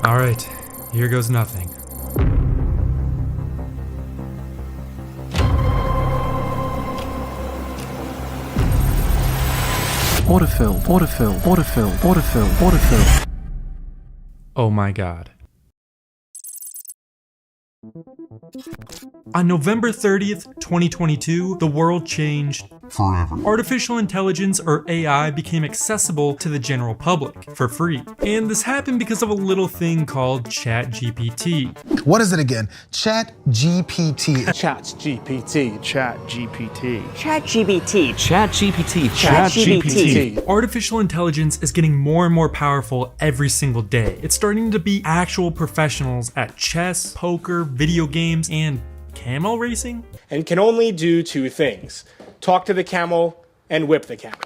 Alright, here goes nothing. Autofill, autofill, autofill, autofill, autofill. Oh my god. On November 30th, 2022, the world changed forever. Artificial intelligence, or AI, became accessible to the general public for free. And this happened because of a little thing called ChatGPT. What is it again? ChatGPT. ChatGPT. ChatGPT. ChatGPT. ChatGPT. ChatGPT. Artificial intelligence is getting more and more powerful every single day. It's starting to be actual professionals at chess, poker, video games, and camel racing? And can only do two things: talk to the camel and whip the camel.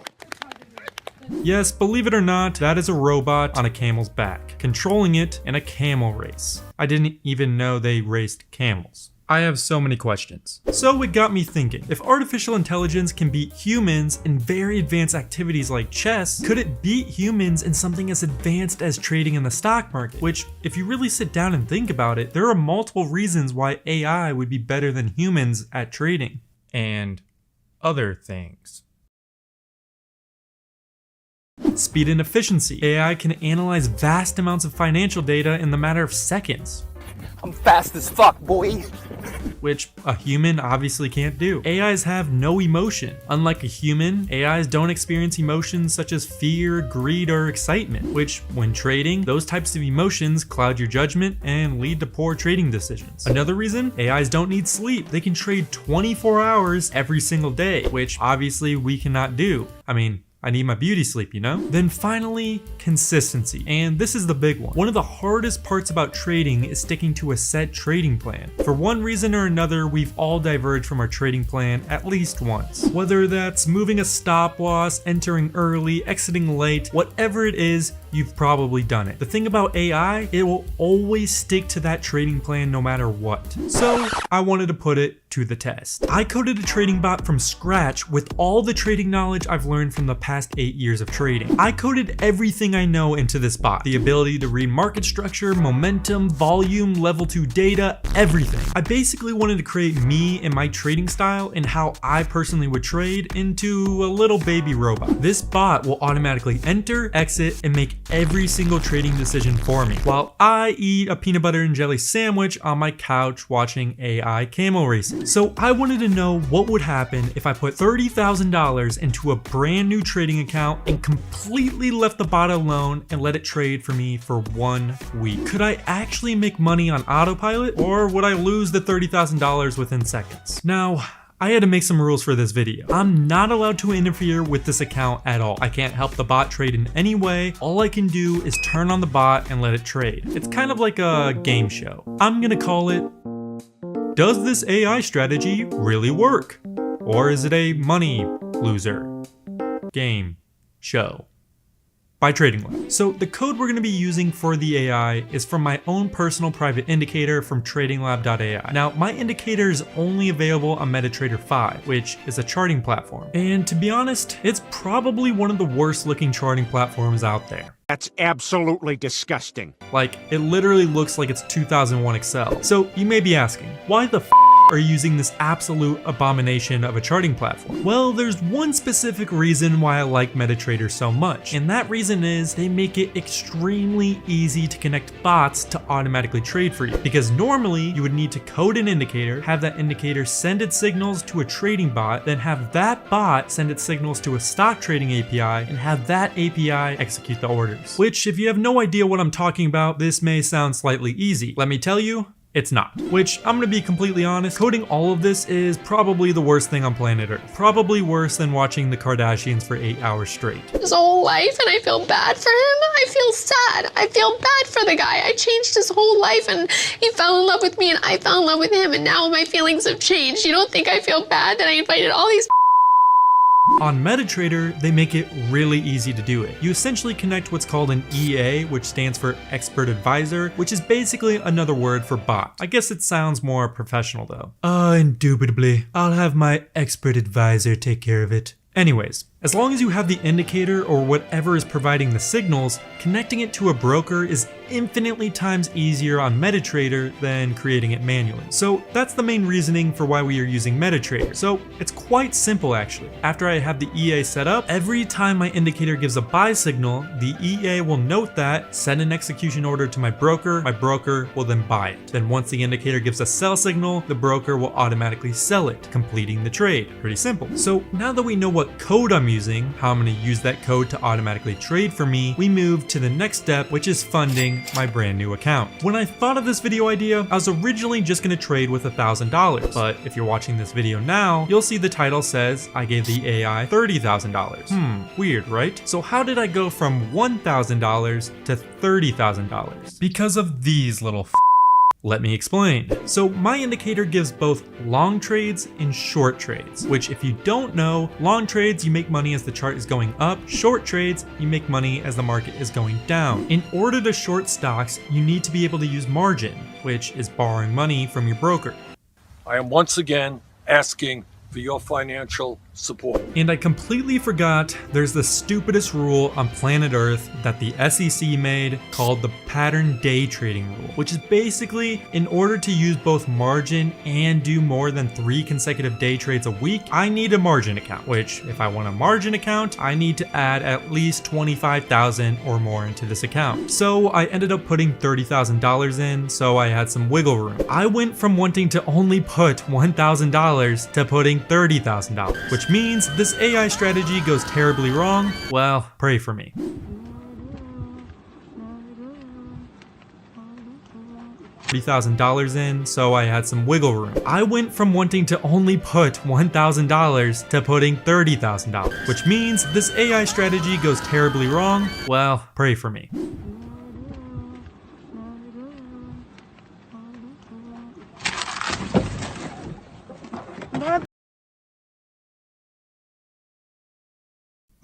Yes, believe it or not, that is a robot on a camel's back, controlling it in a camel race. I didn't even know they raced camels. I have so many questions. So it got me thinking, if artificial intelligence can beat humans in very advanced activities like chess, could it beat humans in something as advanced as trading in the stock market? Which, if you really sit down and think about it, there are multiple reasons why AI would be better than humans at trading. And other things. Speed and efficiency. AI can analyze vast amounts of financial data in the matter of seconds. I'm fast as fuck, boy. Which a human obviously can't do. AIs have no emotion. Unlike a human, AIs don't experience emotions such as fear, greed, or excitement, which, when trading, those types of emotions cloud your judgment and lead to poor trading decisions. Another reason, AIs don't need sleep. They can trade 24 hours every single day, which obviously we cannot do. I need my beauty sleep, you know? Then finally, consistency. And this is the big one. One of the hardest parts about trading is sticking to a set trading plan. For one reason or another, we've all diverged from our trading plan at least once. Whether that's moving a stop loss, entering early, exiting late, whatever it is, you've probably done it. The thing about AI, it will always stick to that trading plan no matter what. So I wanted to put it to the test. I coded a trading bot from scratch with all the trading knowledge I've learned from the past 8 years of trading. I coded everything I know into this bot. The ability to read market structure, momentum, volume, level 2 data, everything. I basically wanted to create me and my trading style and how I personally would trade into a little baby robot. This bot will automatically enter, exit, and make every single trading decision for me, while I eat a peanut butter and jelly sandwich on my couch watching AI camel racing. So I wanted to know what would happen if I put $30,000 into a brand new trading account and completely left the bot alone and let it trade for me for 1 week. Could I actually make money on autopilot, or would I lose the $30,000 within seconds? Now, I had to make some rules for this video. I'm not allowed to interfere with this account at all. I can't help the bot trade in any way. All I can do is turn on the bot and let it trade. It's kind of like a game show. I'm gonna call it, does this AI strategy really work? Or is it a money loser game show? By Trading Lab. So the code we're going to be using for the AI is from my own personal private indicator from tradinglab.ai. Now, my indicator is only available on MetaTrader 5, which is a charting platform. And to be honest, it's probably one of the worst looking charting platforms out there. That's absolutely disgusting. Like, it literally looks like it's 2001 Excel. So you may be asking, why the are you using this absolute abomination of a charting platform? Well, there's one specific reason why I like MetaTrader so much, and that reason is they make it extremely easy to connect bots to automatically trade for you. Because normally you would need to code an indicator, have that indicator send its signals to a trading bot, then have that bot send its signals to a stock trading API, and have that API execute the orders. Which, if you have no idea what I'm talking about, this may sound slightly easy. Let me tell you, it's not. Which, I'm gonna be completely honest, coding all of this is probably the worst thing on planet Earth. Probably worse than watching the Kardashians for 8 hours straight. His whole life, and I feel bad for him. I feel sad. I feel bad for the guy. I changed his whole life, and he fell in love with me, and I fell in love with him, and now my feelings have changed. You don't think I feel bad that I invited all these On MetaTrader, they make it really easy to do it. You essentially connect what's called an EA, which stands for Expert Advisor, which is basically another word for bot. I guess it sounds more professional though. Indubitably. I'll have my Expert Advisor take care of it. Anyways, As long as you have the indicator or whatever is providing the signals, connecting it to a broker is infinitely times easier on MetaTrader than creating it manually. So that's the main reasoning for why we are using MetaTrader. So it's quite simple actually. After I have the EA set up, every time my indicator gives a buy signal, the EA will note that, send an execution order to my broker will then buy it. Then once the indicator gives a sell signal, the broker will automatically sell it, completing the trade. Pretty simple. So now that we know what code I'm using, how I'm going to use that code to automatically trade for me, we move to the next step, which is funding my brand new account. When I thought of this video idea, I was originally just going to trade with $1,000, but if you're watching this video now, you'll see the title says I gave the AI $30,000. Weird, right? So how did I go from $1,000 to $30,000? Because of these little Let me explain. So my indicator gives both long trades and short trades, which if you don't know, long trades you make money as the chart is going up, short trades you make money as the market is going down. In order to short stocks, you need to be able to use margin, which is borrowing money from your broker. I am once again asking for your financial support. And I completely forgot there's the stupidest rule on planet Earth that the SEC made called the pattern day trading rule, which is basically in order to use both margin and do more than 3 consecutive day trades a week, I need a margin account, which if I want a margin account, I need to add at least 25,000 or more into this account. So I ended up putting $30,000 in, so I had some wiggle room. I went from wanting to only put $1,000 to putting $30,000, which means this AI strategy goes terribly wrong. Well, pray for me. $30,000 in, so I had some wiggle room. I went from wanting to only put $1,000 to putting $30,000, which means this AI strategy goes terribly wrong. Well, pray for me.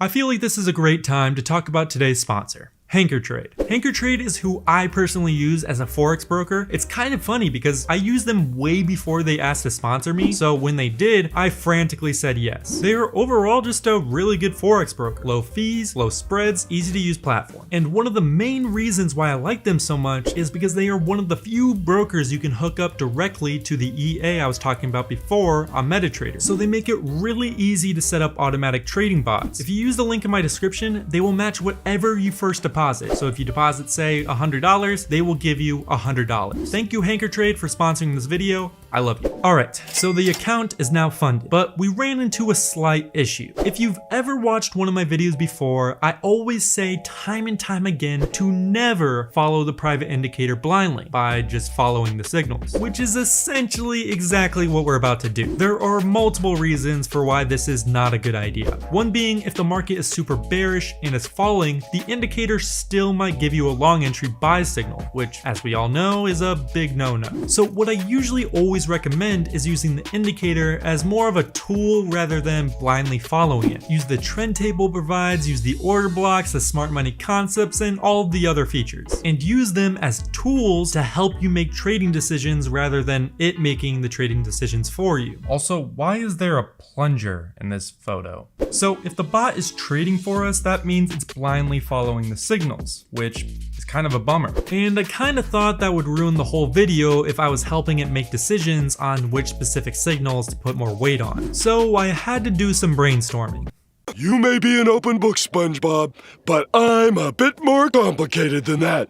I feel like this is a great time to talk about today's sponsor, HankerTrade. HankerTrade is who I personally use as a Forex broker. It's kind of funny because I used them way before they asked to sponsor me, so when they did, I frantically said yes. They are overall just a really good Forex broker. Low fees, low spreads, easy to use platform. And one of the main reasons why I like them so much is because they are one of the few brokers you can hook up directly to the EA I was talking about before on MetaTrader. So they make it really easy to set up automatic trading bots. If you use the link in my description, they will match whatever you first deposit. So if you deposit, say, $100, they will give you $100. Thank you, HankerTrade, for sponsoring this video. I love you. All right, so the account is now funded, but we ran into a slight issue. If you've ever watched one of my videos before, I always say time and time again to never follow the private indicator blindly by just following the signals, which is essentially exactly what we're about to do. There are multiple reasons for why this is not a good idea. One being, if the market is super bearish and is falling, the indicator still might give you a long entry buy signal, which, as we all know, is a big no-no. So what I usually always recommend is using the indicator as more of a tool rather than blindly following it. Use the trend table provides, use the order blocks, the smart money concepts, and all of the other features. And use them as tools to help you make trading decisions rather than it making the trading decisions for you. Also, why is there a plunger in this photo? So if the bot is trading for us, that means it's blindly following the signals, which is kind of a bummer. And I kind of thought that would ruin the whole video if I was helping it make decisions on which specific signals to put more weight on. So I had to do some brainstorming. You may be an open book, SpongeBob, but I'm a bit more complicated than that.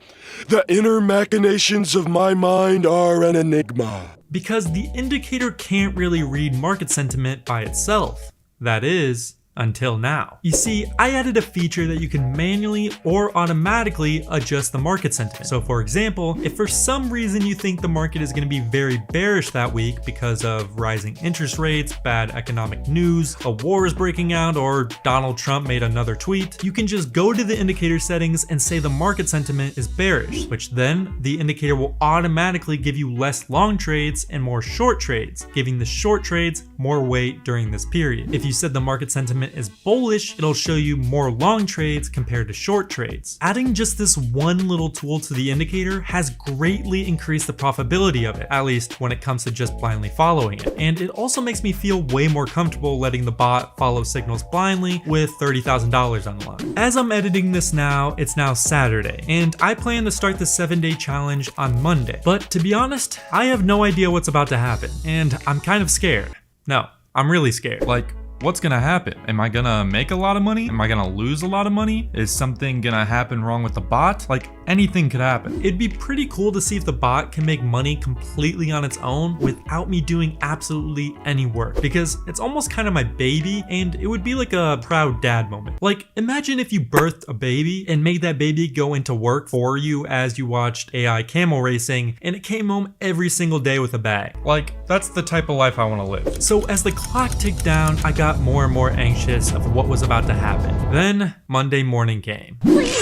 The inner machinations of my mind are an enigma. Because the indicator can't really read market sentiment by itself. That is, until now. You see, I added a feature that you can manually or automatically adjust the market sentiment. So for example, if for some reason you think the market is going to be very bearish that week because of rising interest rates, bad economic news, a war is breaking out, or Donald Trump made another tweet, you can just go to the indicator settings and say the market sentiment is bearish, which then the indicator will automatically give you less long trades and more short trades, giving the short trades more weight during this period. If you said the market sentiment sentiment is bullish, it'll show you more long trades compared to short trades. Adding just this one little tool to the indicator has greatly increased the profitability of it, at least when it comes to just blindly following it. And it also makes me feel way more comfortable letting the bot follow signals blindly with $30,000 on the line. As I'm editing this now, it's now Saturday, and I plan to start the 7-day challenge on Monday. But to be honest, I have no idea what's about to happen, and I'm kind of scared. No, I'm really scared. Like, what's gonna happen? Am I gonna make a lot of money? Am I gonna lose a lot of money? Is something gonna happen wrong with the bot? Like, anything could happen. It'd be pretty cool to see if the bot can make money completely on its own without me doing absolutely any work, because it's almost kind of my baby, and it would be like a proud dad moment. Like, imagine if you birthed a baby and made that baby go into work for you as you watched AI camel racing, and it came home every single day with a bag. Like, that's the type of life I wanna live. So as the clock ticked down, I got more and more anxious of what was about to happen. Then Monday morning came. Please,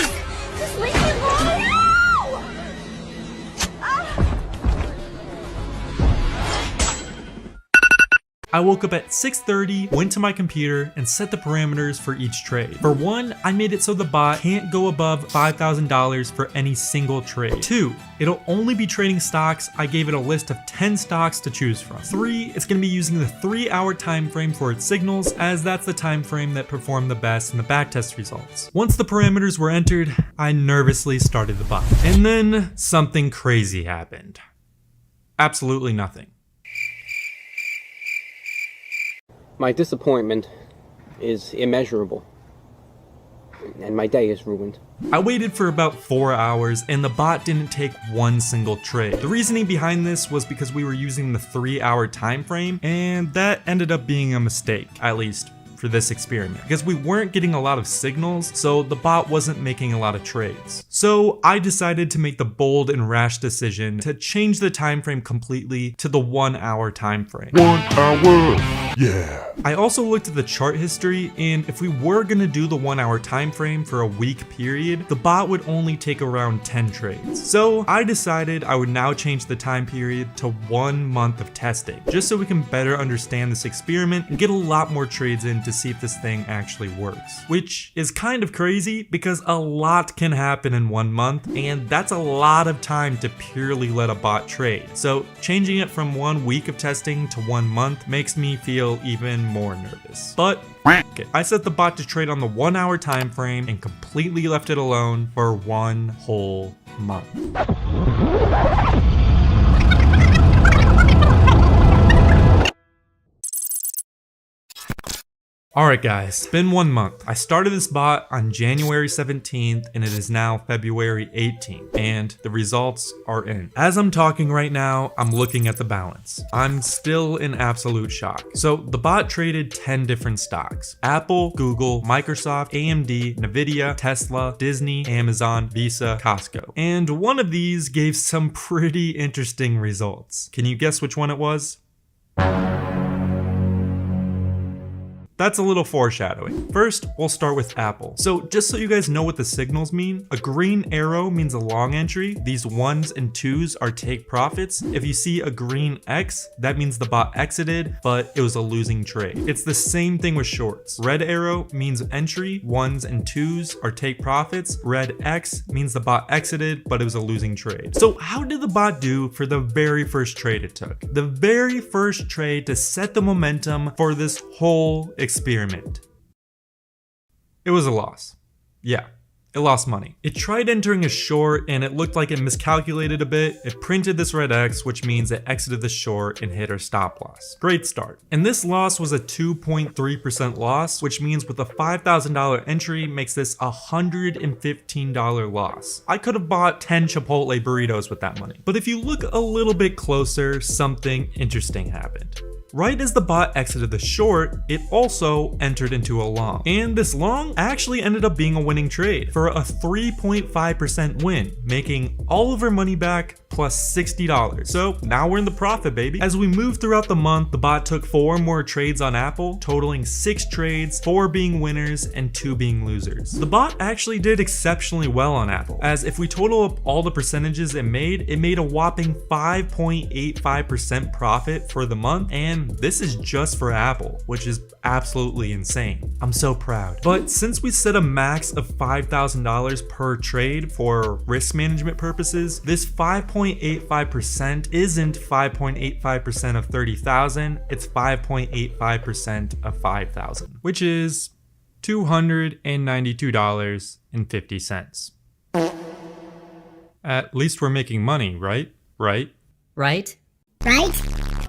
just leave me alone. No! I woke up at 6:30, went to my computer, and set the parameters for each trade. For one, I made it so the bot can't go above $5,000 for any single trade. 2, it'll only be trading stocks. I gave it a list of 10 stocks to choose from. 3, it's going to be using the 3-hour time frame for its signals, as that's the time frame that performed the best in the backtest results. Once the parameters were entered, I nervously started the bot. And then something crazy happened. Absolutely nothing. My disappointment is immeasurable, and my day is ruined. I waited for about 4 hours and the bot didn't take one single trade. The reasoning behind this was because we were using the 3-hour time frame, and that ended up being a mistake, at least for this experiment, because we weren't getting a lot of signals, so the bot wasn't making a lot of trades. So I decided to make the bold and rash decision to change the time frame completely to the 1-hour time frame. 1 hour, yeah. I also looked at the chart history, and if we were gonna do the 1-hour time frame for a week period, the bot would only take around 10 trades. So I decided I would now change the time period to 1 month of testing, just so we can better understand this experiment and get a lot more trades in to see if this thing actually works. Which is kind of crazy because a lot can happen in 1 month, and that's a lot of time to purely let a bot trade. So changing it from 1 week of testing to 1 month makes me feel even more nervous. But I set the bot to trade on the 1-hour time frame and completely left it alone for 1 whole month. Alright guys, it's been 1 month. I started this bot on January 17th and it is now February 18th, and the results are in. As I'm talking right now, I'm looking at the balance. I'm still in absolute shock. So the bot traded 10 different stocks: Apple, Google, Microsoft, AMD, Nvidia, Tesla, Disney, Amazon, Visa, Costco. And one of these gave some pretty interesting results. Can you guess which one it was? That's a little foreshadowing. First, we'll start with Apple. So just so you guys know what the signals mean, a green arrow means a long entry. These 1s and 2s are take profits. If you see a green X, that means the bot exited, but it was a losing trade. It's the same thing with shorts. Red arrow means entry, 1s and 2s are take profits. Red X means the bot exited, but it was a losing trade. So how did the bot do for the very first trade it took? The very first trade to set the momentum for this whole experiment. It was a loss. Yeah, it lost money. It tried entering a short and it looked like it miscalculated a bit. It printed this red X, which means it exited the short and hit our stop loss. Great start. And this loss was a 2.3% loss, which means with a $5,000 entry makes this a $115 loss. I could have bought 10 Chipotle burritos with that money. But if you look a little bit closer, something interesting happened. Right as the bot exited the short, it also entered into a long. And this long actually ended up being a winning trade for a 3.5% win, making all of our money back plus $60. So now we're in the profit, baby. As we move throughout the month, the bot took 4 more trades on Apple, totaling 6 trades, 4 being winners and 2 being losers. The bot actually did exceptionally well on Apple, as if we total up all the percentages it made a whopping 5.85% profit for the month, and this is just for Apple, which is absolutely insane. I'm so proud. But since we set a max of $5,000 per trade for risk management purposes, this 5.85% isn't 5.85% of 30,000, it's 5.85% of 5,000, which is $292.50. At least we're making money, right? Right?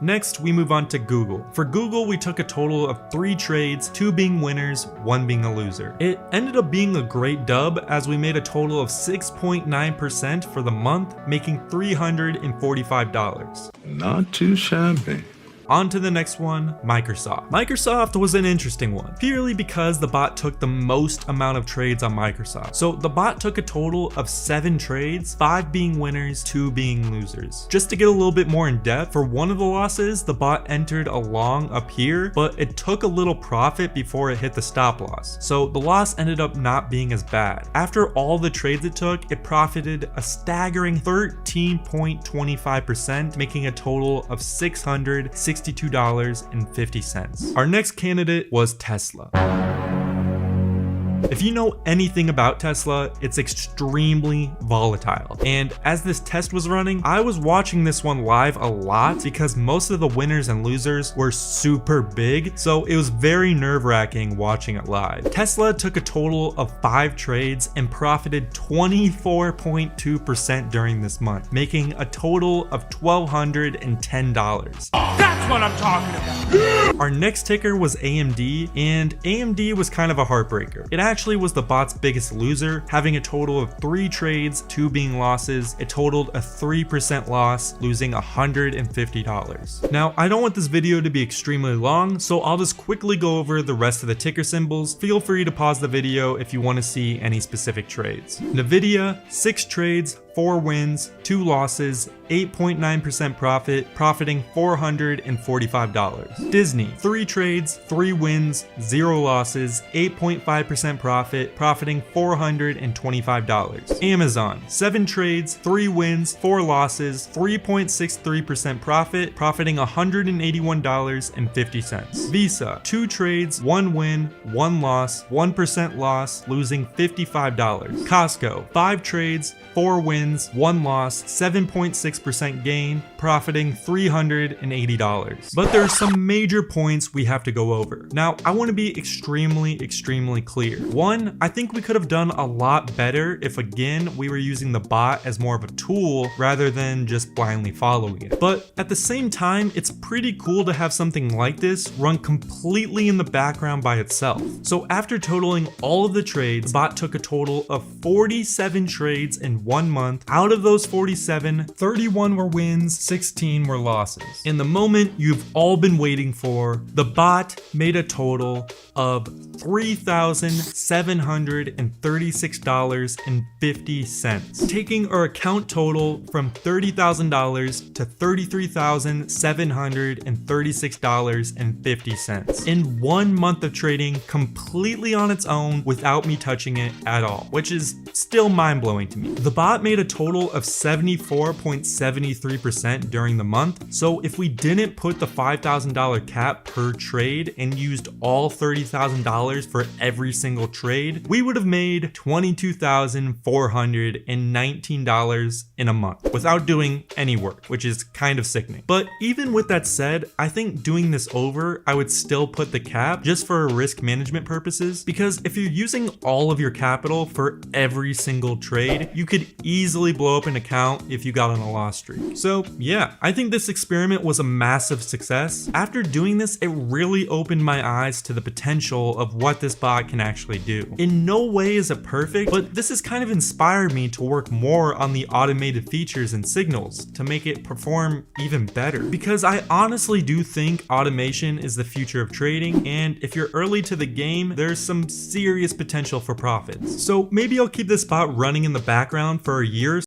Next, we move on to Google. For Google, we took a total of 3 trades, 2 being winners, 1 being a loser. It ended up being a great dub as we made a total of 6.9% for the month, making $345. Not too shabby. On to the next one, Microsoft. Microsoft was an interesting one, purely because the bot took the most amount of trades on Microsoft. So the bot took a total of 7 trades, 5 being winners, 2 being losers. Just to get a little bit more in depth, for one of the losses, the bot entered a long up here, but it took a little profit before it hit the stop loss. So the loss ended up not being as bad. After all the trades it took, it profited a staggering 13.25%, making a total of $662.50. Our next candidate was Tesla. If you know anything about Tesla, it's extremely volatile. And as this test was running, I was watching this one live a lot because most of the winners and losers were super big, so it was very nerve-wracking watching it live. Tesla took a total of 5 trades and profited 24.2% during this month, making a total of $1,210. That's what I'm talking about. Our next ticker was AMD, and AMD was kind of a heartbreaker. It actually was the bot's biggest loser, having a total of 3 trades, 2 being losses. It totaled a 3% loss, losing $150. Now, I don't want this video to be extremely long, so I'll just quickly go over the rest of the ticker symbols. Feel free to pause the video if you want to see any specific trades. NVIDIA, 6 trades, 4 wins, 2 losses, 8.9% profit, profiting $445. Disney, 3 trades, 3 wins, 0 losses, 8.5% profit, profiting $425. Amazon, 7 trades, 3 wins, 4 losses, 3.63% profit, profiting $181.50. Visa, 2 trades, 1 win, 1 loss, 1% loss, losing $55. Costco, 5 trades, 4 wins, 1 loss, 7.6% gain, profiting $380. But there are some major points we have to go over. Now, I want to be extremely clear. 1, I think we could have done a lot better if, again, we were using the bot as more of a tool rather than just blindly following it. But at the same time, it's pretty cool to have something like this run completely in the background by itself. So after totaling all of the trades, the bot took a total of 47 trades in 1 month. Out of those 47, 31 were wins, 16 were losses. In the moment you've all been waiting for, the bot made a total of $3,736.50, taking our account total from $30,000 to $33,736.50 in 1 month of trading completely on its own without me touching it at all, which is still mind-blowing to me. The bot made a total of 74.73% during the month, so if we didn't put the $5,000 cap per trade and used all $30,000 for every single trade, we would have made $22,419 in a month without doing any work, which is kind of sickening. But even with that said, I think doing this over, I would still put the cap just for risk management purposes, because if you're using all of your capital for every single trade, you could easily blow up an account if you got on a loss streak. So yeah, I think this experiment was a massive success. After doing this, it really opened my eyes to the potential of what this bot can actually do. In no way is it perfect, but this has kind of inspired me to work more on the automated features and signals to make it perform even better, because I honestly do think automation is the future of trading, and if you're early to the game, there's some serious potential for profits. So maybe I'll keep this bot running in the background for a year